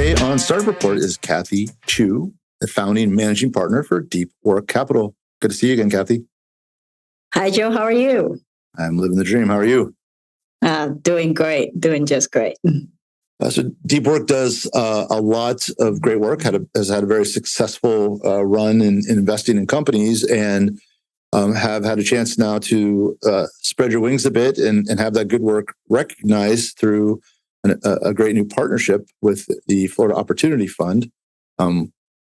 today on Startup Report is Kathy Chiu, the founding managing partner for DeepWork Capital. Good to see you again, Kathy. Hi, Joe. How are you? I'm living the dream. How are you? Doing great. Doing just great. So DeepWork does a lot of great work, has had a very successful run in investing in companies, and have had a chance now to spread your wings a bit and have that good work recognized through a great new partnership with the Florida Opportunity Fund.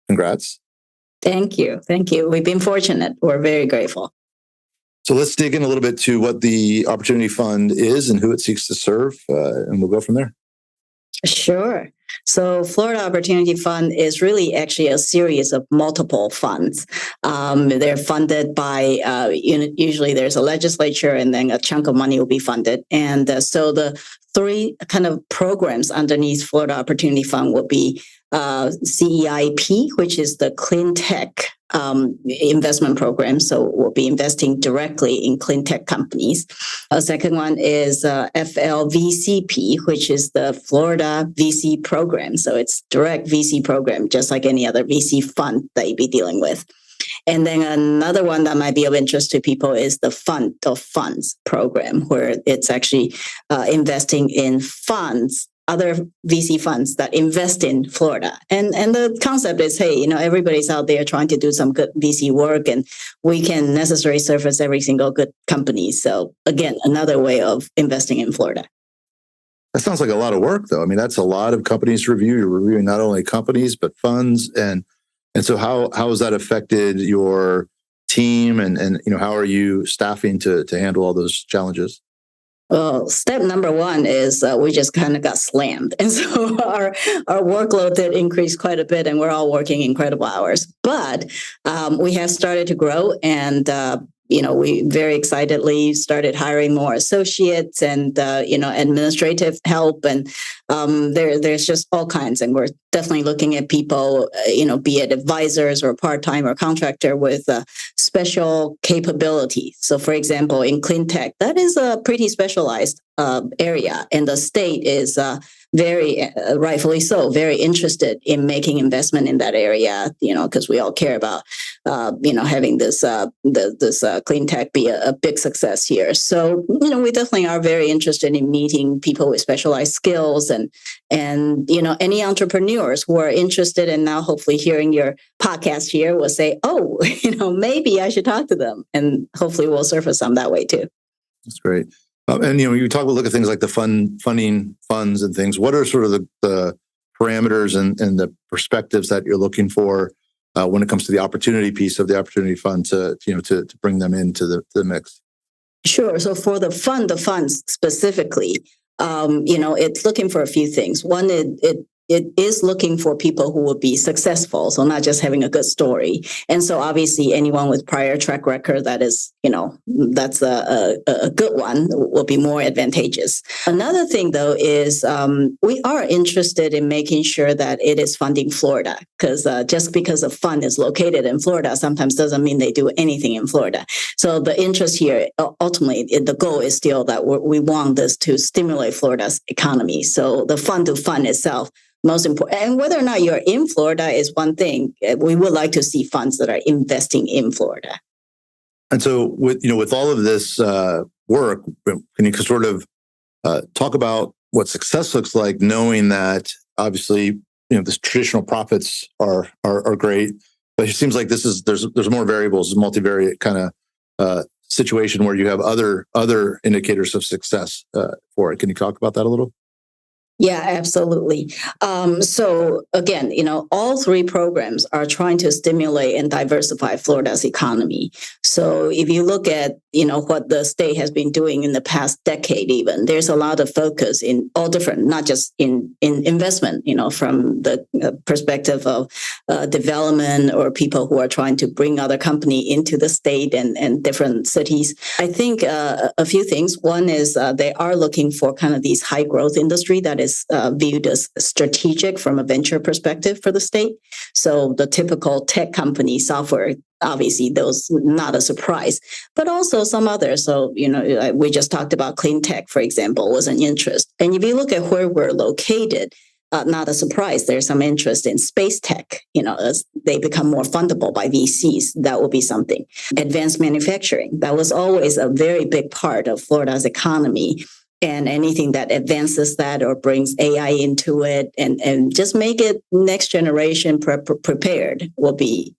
Congrats. Thank you. Thank you. We've been fortunate. We're very grateful. So let's dig in a little bit to what the Opportunity Fund is and who it seeks to serve, and we'll go from there. Sure. So Florida Opportunity Fund is really actually a series of multiple funds. They're funded by, usually there's a legislature and then a chunk of money will be funded. And so the three kind of programs underneath Florida Opportunity Fund will be CEIP, which is the clean tech investment program. So we'll be investing directly in clean tech companies. A second one is FLVCP, which is the Florida VC program. So it's direct VC program, just like any other VC fund that you'd be dealing with. And then another one that might be of interest to people is the Fund of Funds program, where it's actually investing in funds, other VC funds that invest in Florida. And the concept is, hey, everybody's out there trying to do some good VC work, and we can necessarily service every single good company. So again, another way of investing in Florida. That sounds like a lot of work, though. I mean, that's a lot of companies to review. You're reviewing not only companies, but funds. And so how has that affected your team? And how are you staffing to handle all those challenges? Well, step number one is we just kind of got slammed. And so our workload did increase quite a bit, and we're all working incredible hours. But we have started to grow, and we very excitedly started hiring more associates and administrative help, and there's just all kinds. And we're definitely looking at people, be it advisors or part-time or contractor with special capability. So, for example, in clean tech, that is a pretty specialized area, and the state is very rightfully so, very interested in making investment in that area. Because we all care about having this clean tech be a big success here. So we definitely are very interested in meeting people with specialized skills, and any entrepreneurs who are interested in now hopefully hearing your podcast here will say, oh, maybe I should talk to them, and hopefully we'll surface some that way too. That's great. And you look at things like the funding funds and things. What are sort of the parameters and the perspectives that you're looking for when it comes to the opportunity piece of the Opportunity Fund to bring them into the mix? Sure. So for the funds specifically, it's looking for a few things. One, it is looking for people who will be successful, so not just having a good story. And so obviously anyone with prior track record that is, that's a good one will be more advantageous. Another thing, though, is we are interested in making sure that it is funding Florida, because just because a fund is located in Florida sometimes doesn't mean they do anything in Florida. So the interest here, ultimately, the goal is still that we want this to stimulate Florida's economy. So the fund to fund itself, most important, and whether or not you're in Florida is one thing. We would like to see funds that are investing in Florida. And so, with all of this work, can you sort of talk about what success looks like, knowing that obviously the traditional profits are great, but it seems like there's more variables, multivariate kind of situation where you have other indicators of success for it. Can you talk about that a little? Yeah, absolutely. So again, all three programs are trying to stimulate and diversify Florida's economy. So if you look at, what the state has been doing in the past decade, even there's a lot of focus in all different, not just in investment, from the perspective of development or people who are trying to bring other company into the state and different cities. I think a few things. One is they are looking for kind of these high growth industry that is viewed as strategic from a venture perspective for the state. So the typical tech company, software, obviously those not a surprise, but also some others. So, we just talked about clean tech, for example, was an interest. And if you look at where we're located, not a surprise. There's some interest in space tech. As they become more fundable by VCs, that will be something. Advanced manufacturing, that was always a very big part of Florida's economy. And anything that advances that or brings AI into it and just make it next generation prepared will be,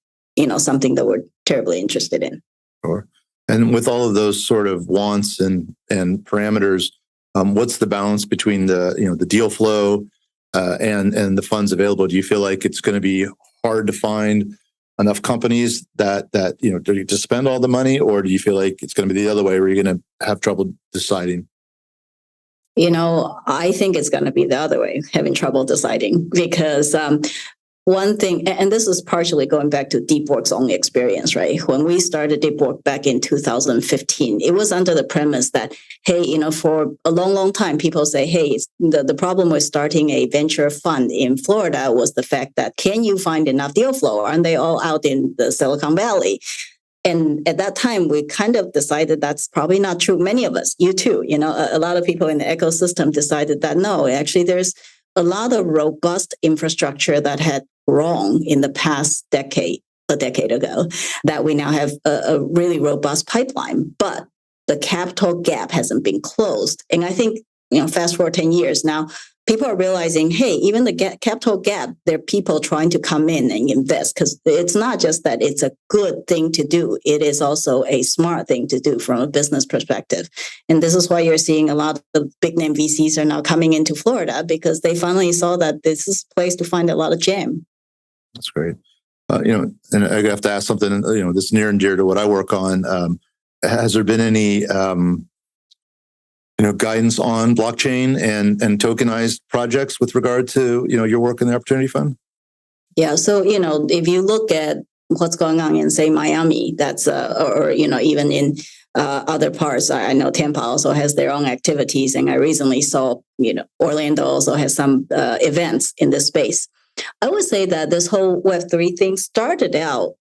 something that we're terribly interested in. Sure. And with all of those sort of wants and parameters, what's the balance between the deal flow and the funds available? Do you feel like it's going to be hard to find enough companies that to spend all the money, or do you feel like it's going to be the other way where you're going to have trouble deciding? I think it's going to be the other way, having trouble deciding, because one thing, and this is partially going back to DeepWork's own experience, right? When we started DeepWork back in 2015, it was under the premise that, hey, for a long, long time, people say, hey, the problem with starting a venture fund in Florida was the fact that, can you find enough deal flow? Aren't they all out in the Silicon Valley? And at that time, we kind of decided that's probably not true. Many of us, you too, a lot of people in the ecosystem decided that no, actually, there's a lot of robust infrastructure that had grown in the past a decade ago, that we now have a really robust pipeline. But the capital gap hasn't been closed. And I think, fast forward 10 years now, people are realizing, hey, even the capital gap, there are people trying to come in and invest, because it's not just that it's a good thing to do. It is also a smart thing to do from a business perspective. And this is why you're seeing a lot of big name VCs are now coming into Florida, because they finally saw that this is a place to find a lot of jam. That's great. And I have to ask something, that's near and dear to what I work on. Has there been any guidance on blockchain and tokenized projects with regard to, your work in the Opportunity Fund? Yeah. So, if you look at what's going on in, say, Miami, that's, or even in other parts, I know Tampa also has their own activities. And I recently saw, Orlando also has some events in this space. I would say that this whole Web3 thing started out,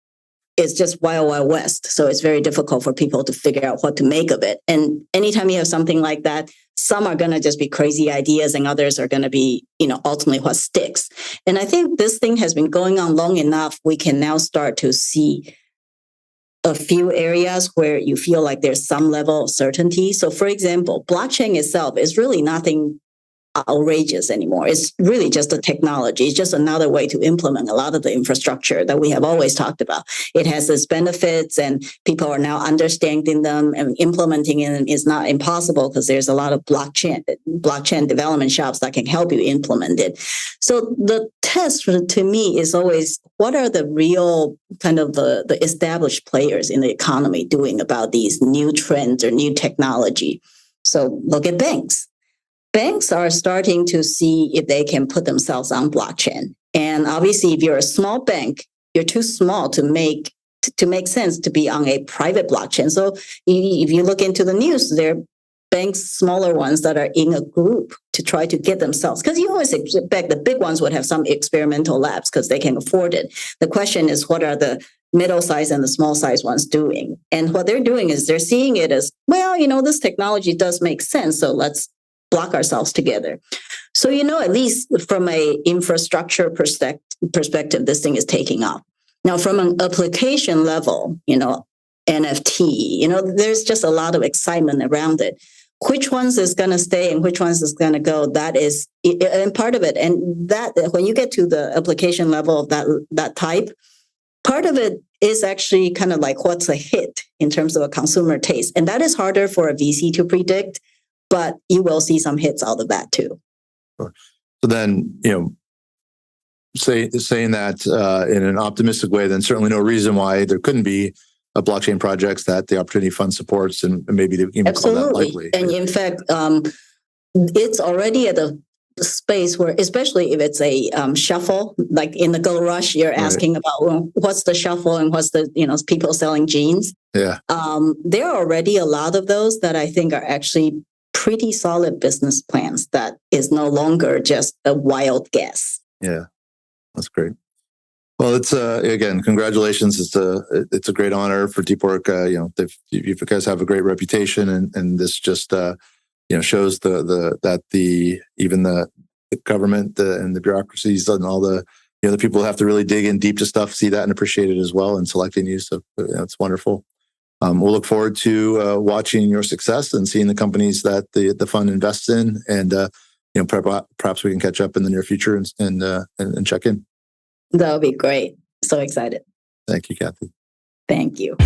it's just wild, wild west. So it's very difficult for people to figure out what to make of it. And anytime you have something like that, some are going to just be crazy ideas and others are going to be, ultimately what sticks. And I think this thing has been going on long enough. We can now start to see a few areas where you feel like there's some level of certainty. So for example, blockchain itself is really nothing outrageous anymore. It's really just a technology. It's just another way to implement a lot of the infrastructure that we have always talked about. It has its benefits and people are now understanding them, and implementing it is not impossible because there's a lot of blockchain development shops that can help you implement it. So the test to me is always, what are the real kind of the established players in the economy doing about these new trends or new technology? So look at banks. Banks are starting to see if they can put themselves on blockchain. And obviously, if you're a small bank, you're too small to make sense to be on a private blockchain. So if you look into the news, there are banks, smaller ones, that are in a group to try to get themselves, because you always expect the big ones would have some experimental labs because they can afford it. The question is, what are the middle size and the small size ones doing? And what they're doing is they're seeing it as, well, this technology does make sense, so let's block ourselves together. So, at least from a infrastructure perspective, this thing is taking off. Now, from an application level, NFT, there's just a lot of excitement around it. Which ones is going to stay and which ones is going to go? That is, and part of it. And that, when you get to the application level of that type, part of it is actually kind of like what's a hit in terms of a consumer taste. And that is harder for a VC to predict, but you will see some hits out of that too. Sure. So then, saying that in an optimistic way, then certainly no reason why there couldn't be blockchain projects that the Opportunity Fund supports, and maybe they even call that likely. And in fact, it's already at a space where, especially if it's a shuffle, like in the Gold Rush, you're asking about, well, what's the shuffle and what's the, people selling jeans. Yeah. There are already a lot of those that I think are actually pretty solid business plans that is no longer just a wild guess. Yeah, that's great. Well, it's again, congratulations. It's a great honor for DeepWork. You guys have a great reputation, and this just shows that even the government and the bureaucracies and all the the people who have to really dig in deep to stuff see that and appreciate it as well and selecting you. So it's wonderful. We'll look forward to watching your success and seeing the companies that the fund invests in, and perhaps we can catch up in the near future and check in. That would be great. So excited. Thank you, Kathy. Thank you.